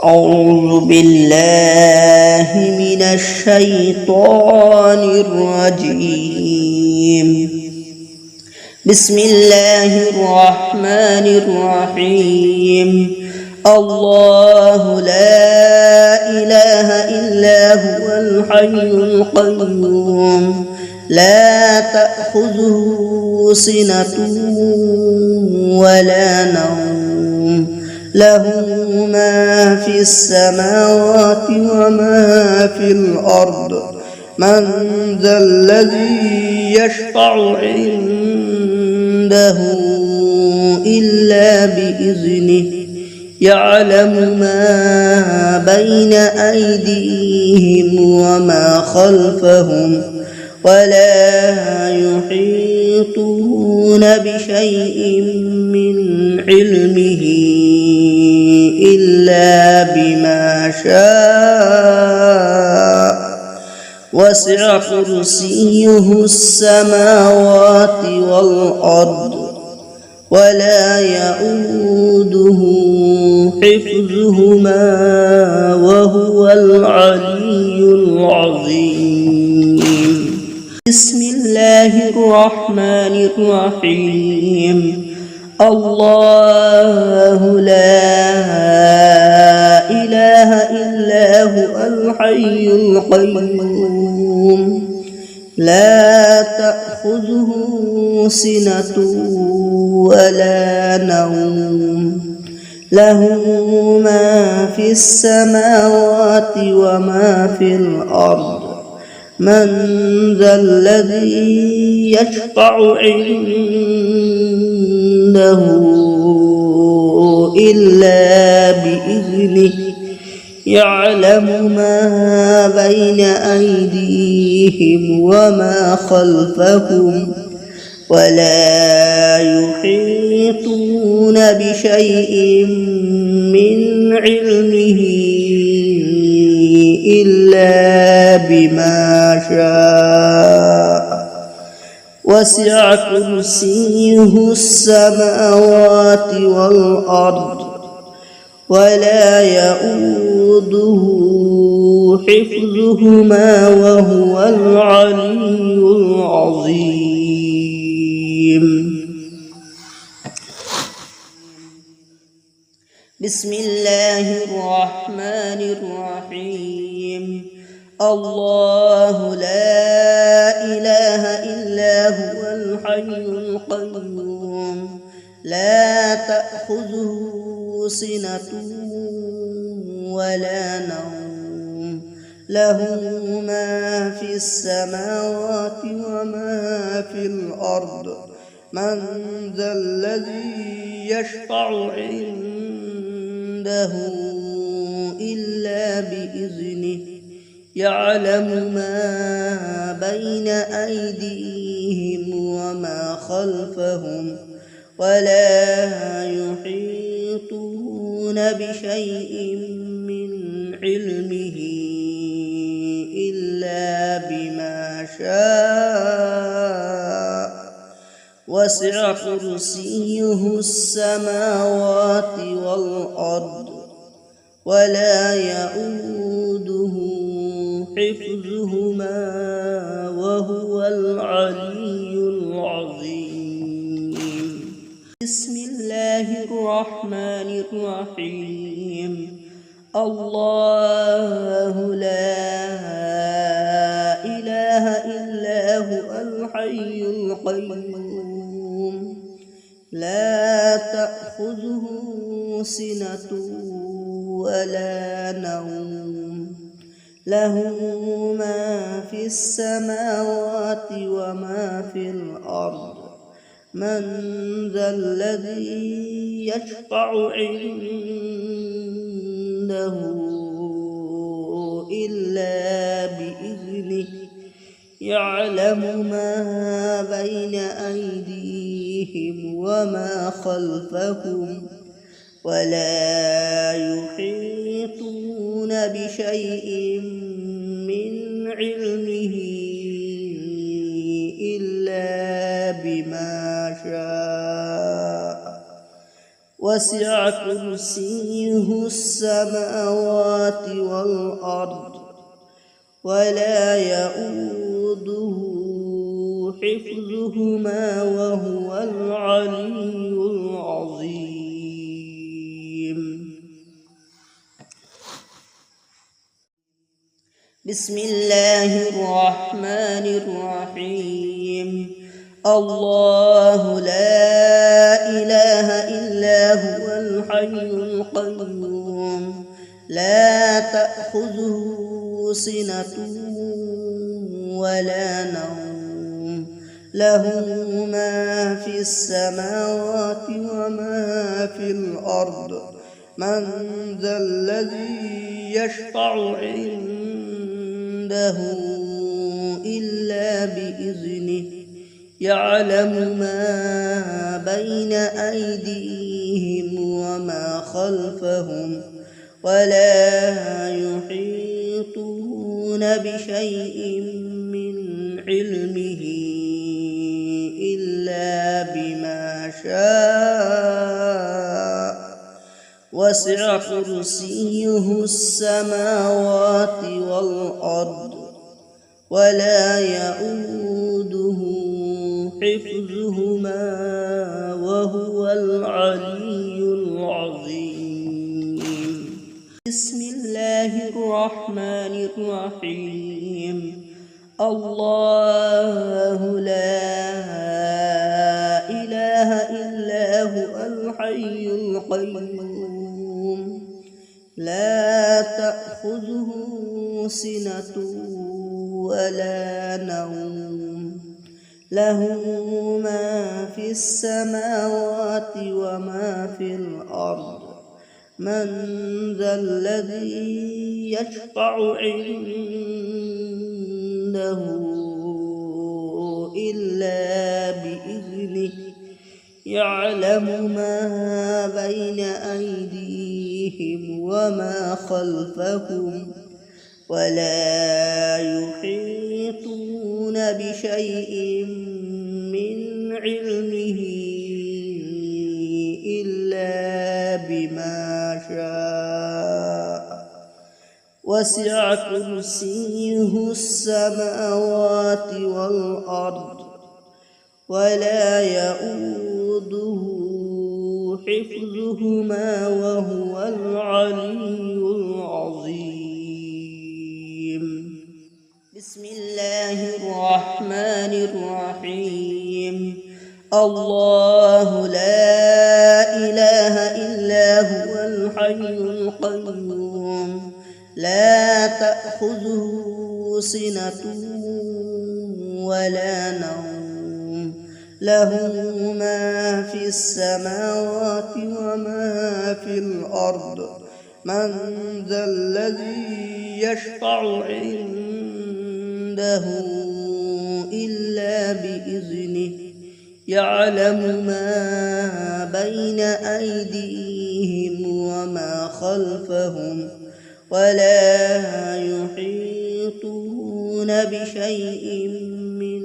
أعوذ بالله من الشيطان الرجيم. بسم الله الرحمن الرحيم. الله لا إله إلا هو الحي القيوم لا تأخذه سنة ولا نوم له ما في السماوات وما في الأرض من ذا الذي يشفع عنده إلا بإذنه يعلم ما بين أيديهم وما خلفهم ولا يحيطون بشيء من علمه إلا بما شاء وسع كرسيه السماوات والأرض ولا يؤوده حفظهما وهو العلي العظيم. بسم الله الرحمن الرحيم. الله لا إله إلا هو الحي القيوم لا تأخذه سنة ولا نوم له ما في السماوات وما في الأرض من ذا الذي يشفع عنده إلا بإذنه يعلم ما بين أيديهم وما خلفهم ولا يحيطون بشيء من علمه إلا بما شاء وسع كرسيه السماوات والأرض ولا يؤوده حفظهما وهو العلي العظيم. بسم الله الرحمن الرحيم. الله لا إله إلا هو الحي القيوم لا تأخذه سنة ولا نوم له ما في السماوات وما في الأرض من ذا الذي يشفع عنده إلا بإذنه يعلم ما بين أيديهم وما خلفهم ولا يحيطون بشيء من علمه إلا بما شاء وسع كرسيه السماوات والأرض ولا يؤوده حفظهما وهو العلي العظيم. بسم الله الرحمن الرحيم. الله لا إله إلا هو الحي القيوم لا تأخذه سنة ولا نوم له ما في السماوات وما في الأرض من ذا الذي يشفع عنده إلا بإذنه يعلم ما بين أيديهم وما خلفهم ولا يحيطون بشيء من علمه إلا بما شاء وسع كرسيه السماوات والأرض ولا يؤوده حفظهما وهو العلي العظيم. بسم الله الرحمن الرحيم. الله لا إله إلا هو الحي القيوم لا تأخذه سنة ولا نوم له ما في السماوات وما في الأرض من ذا الذي يشفع عنده إلا بإذنه يعلم ما بين أيديهم وما خلفهم ولا يحيطون بشيء من علمه إلا بما شاء وسع كرسيه السماوات والأرض ولا يؤوده حفظهما وهو العلي العظيم. بسم الله الرحمن الرحيم. الله لا إله إلا هو الحي القيوم لا تأخذه سنة ولا نوم له ما في السماوات وما في الأرض من ذا الذي يشفع عنده إلا بإذنه يعلم ما بين أيديهم وما خلفهم ولا يحيطون بشيء من علمه إلا بما شاء وسع كرسيه السماوات والأرض ولا يؤوده حفظهما وهو العلي العظيم. بسم الله الرحمن الرحيم. الله لا إله إلا هو الحي القيوم لا تأخذه سنة ولا نوم له ما في السماوات وما في الأرض من ذا الذي يشفع عنده إلا بإذنه يعلم ما بين أيديهم وما خلفهم ولا يحيطون بشيء من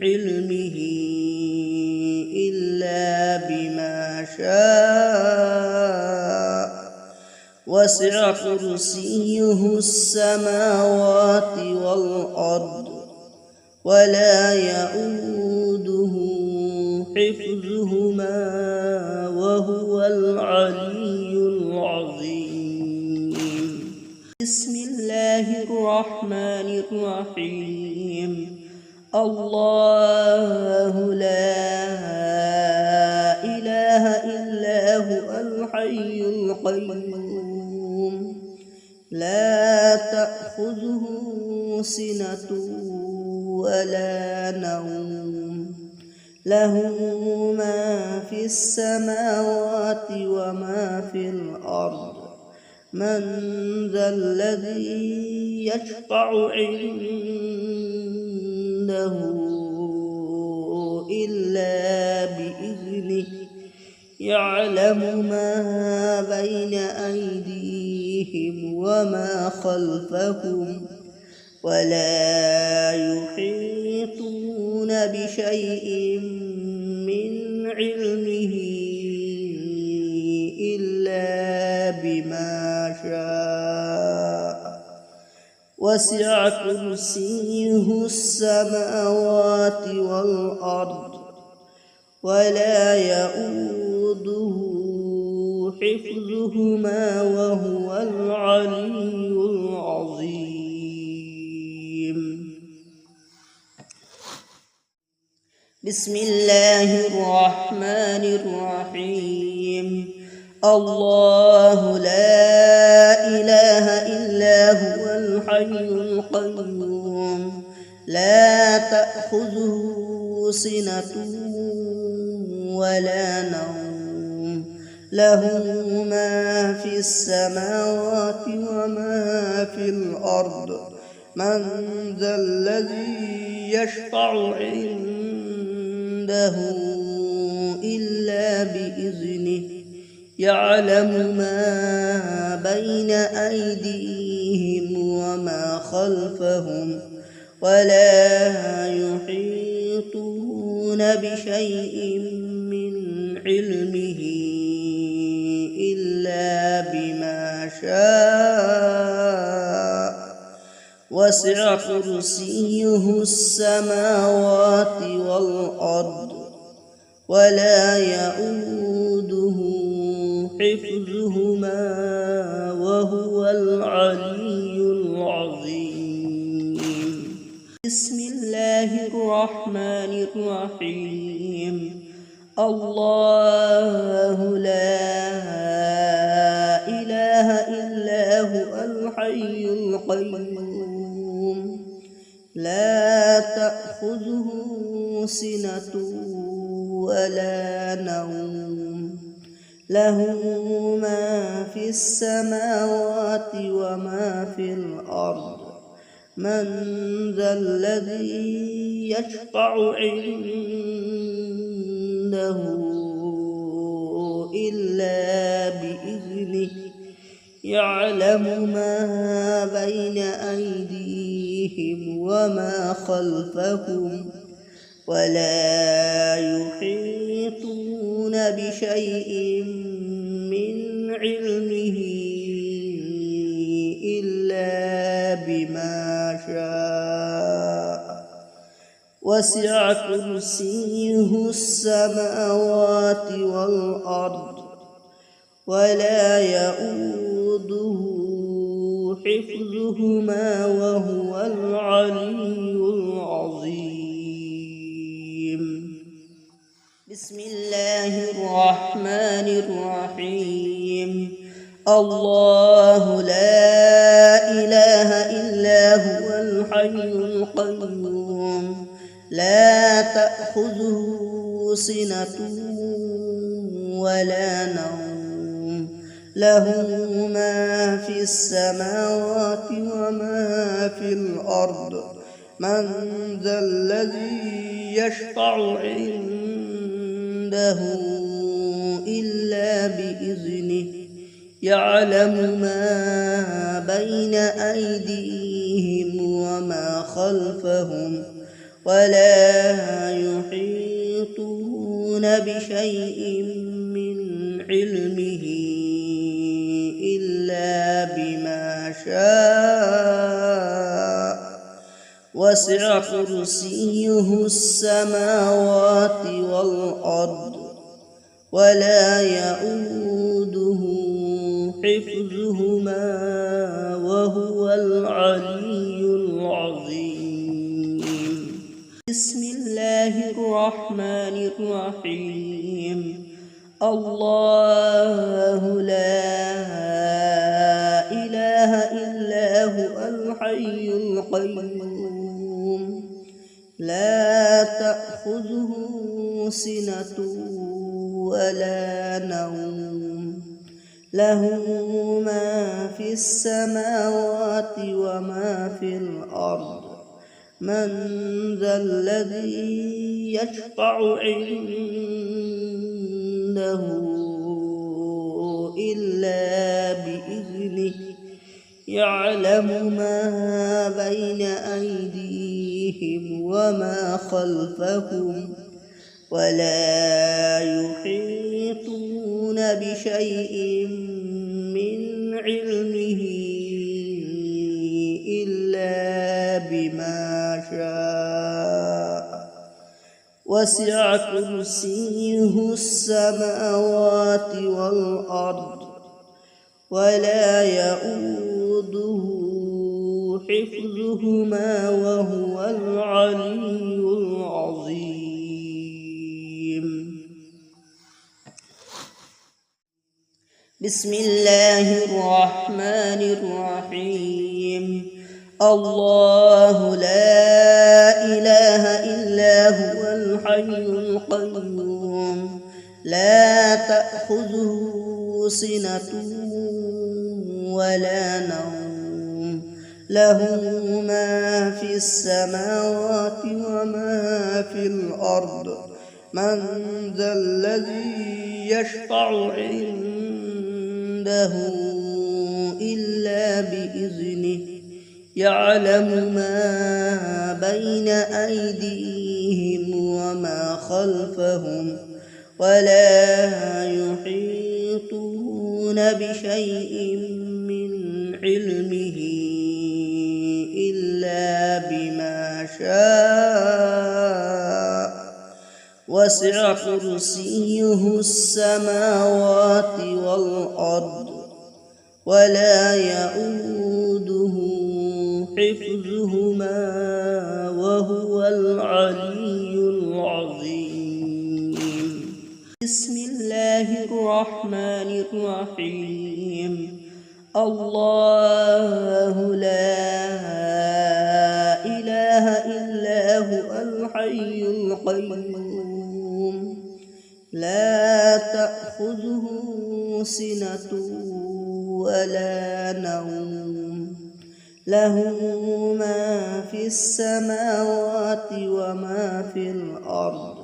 علمه إلا بما شاء وسع كرسيه السماوات والأرض ولا يؤوده حفظهما وهو العلي العظيم. بسم الله الرحمن الرحيم. الله لا إله إلا هو الحي القيوم لا تأخذه سنة ولا نوم له ما في السماوات وما في الأرض من ذا الذي يشفع عنده إلا بإذنه يعلم ما بين أيديهم وما خلفهم ولا يحيطون بشيء من علمه بما شاء وسع كرسيه السماوات والأرض ولا يئوده حفظهما وهو العلي العظيم. بسم الله الرحمن الرحيم. الله لا إله إلا هو الحي القيوم لا تأخذه سنة ولا نوم له ما في السماوات وما في الأرض من ذا الذي يشفع عنده إلا بإذنه يعلم ما بين أيديهم وما خلفهم ولا يحيطون بشيء من علمه إلا بما شاء وسع كرسيه السماوات والأرض ولا يئوده حفظهما وهو العلي العظيم. بسم الله الرحمن الرحيم. الله لا إله إلا هو الحي القيوم لا تأخذه سنة ولا نوم له ما في السماوات وما في الأرض من ذا الذي يشفع عنده إلا بإذنه يعلم ما بين أيديهم وما خلفهم ولا يحيطون بشيء من علمه إلا بما شاء وسع كرسيه السماوات والأرض ولا يئوده حفظهما وهو العلي العظيم. بسم الله الرحمن الرحيم. الله لا إله إلا هو الحي القيوم لا تأخذه سنة ولا نوم له ما في السماوات وما في الأرض من ذا الذي يشفع عنده إلا بإذنه يعلم ما بين أيديهم وما خلفهم ولا يحيطون بشيء من علمه إلا بما شاء وسع كرسيه السماوات والأرض ولا يئوده حفظهما وهو العلي العظيم. بسم الله الرحمن الرحيم. الله لا إله إلا هو الحي القيوم لا تأخذه سنة ولا نوم له ما في السماوات وما في الأرض من ذا الذي يشفع عنده إلا بإذنه يعلم ما بين أيديهم وما خلفهم ولا يحيطون بشيء علمه إلا بما شاء وسع كرسيه السماوات والأرض ولا يئوده حفظهما وهو العلي العظيم. بسم الله الرحمن الرحيم. الله لا إله إلا هو الحي القيوم لا تأخذه سنة ولا نوم له ما في السماوات وما في الأرض من ذا الذي يشفع عنده إلا بإذنه يعلم ما بين أيديهم وما خلفهم ولا يحيطون بشيء من علمه إلا بما شاء وسع كرسيه السماوات والأرض ولا يئوده حفظهما وهو العلي العظيم. بسم الله الرحمن الرحيم. الله لا إله إلا هو الحي القيوم لا تأخذه سنة ولا نوم له ما في السماوات وما في الأرض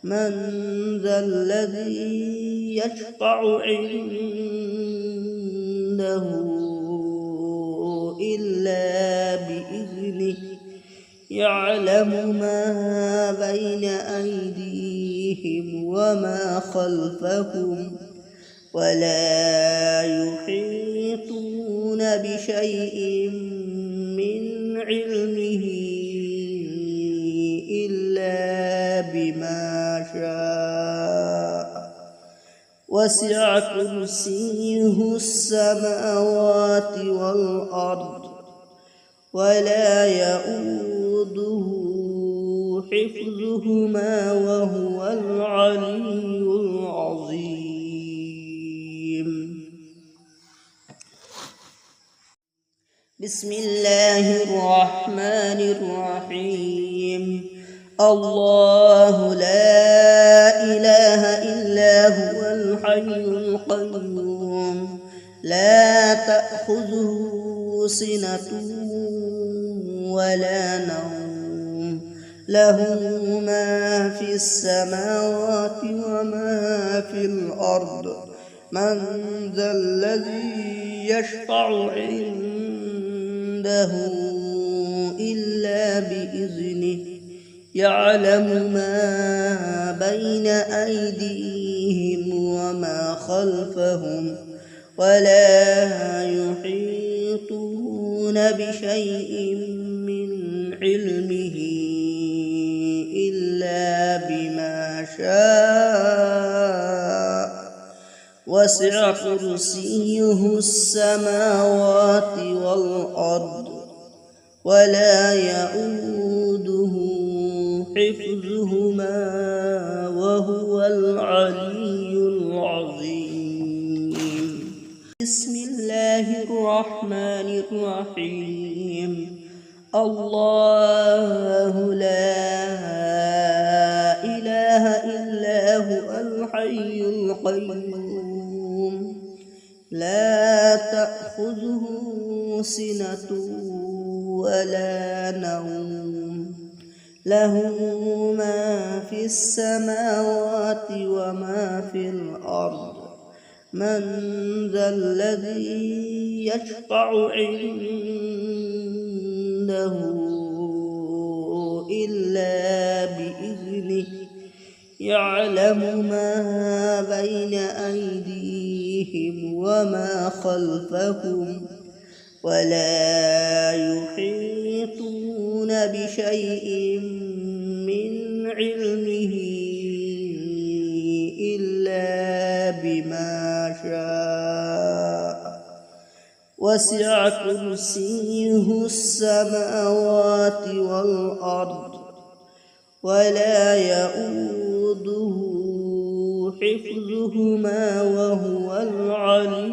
من ذا الذي يشفع عنده إلا بإذنه يعلم ما بين أيديهم وما خلفهم ولا يحيطون بشيء من علمه إلا بما شاء وسع كرسيه السماوات والأرض ولا يئوده حفظهما وهو العلي العظيم. بسم الله الرحمن الرحيم. الله لا إله إلا هو الحي القيوم لا تأخذه سنة ولا نوم له ما في السماوات وما في الأرض من ذا الذي يشفع عنده إلا بإذنه يعلم ما بين أيديهم وما خلفهم ولا يحيطون بشيء من علمه إلا بما شاء وسع كرسيه السماوات والأرض ولا يئوده حفظهما وهو العلي العظيم. بسم الله الرحمن الرحيم. الله لا إله إلا هو الحي القيوم لا تأخذه سنة ولا نوم له ما في السماوات وما في الأرض من ذا الذي يشفع عنده إلا بإذنه يعلم ما بين أيديهم أيديهم وما خلفهم ولا يحيطون بشيء من علمه إلا بما شاء وسع كرسيه السماوات والأرض ولا يؤوده حفظهما وهو العلي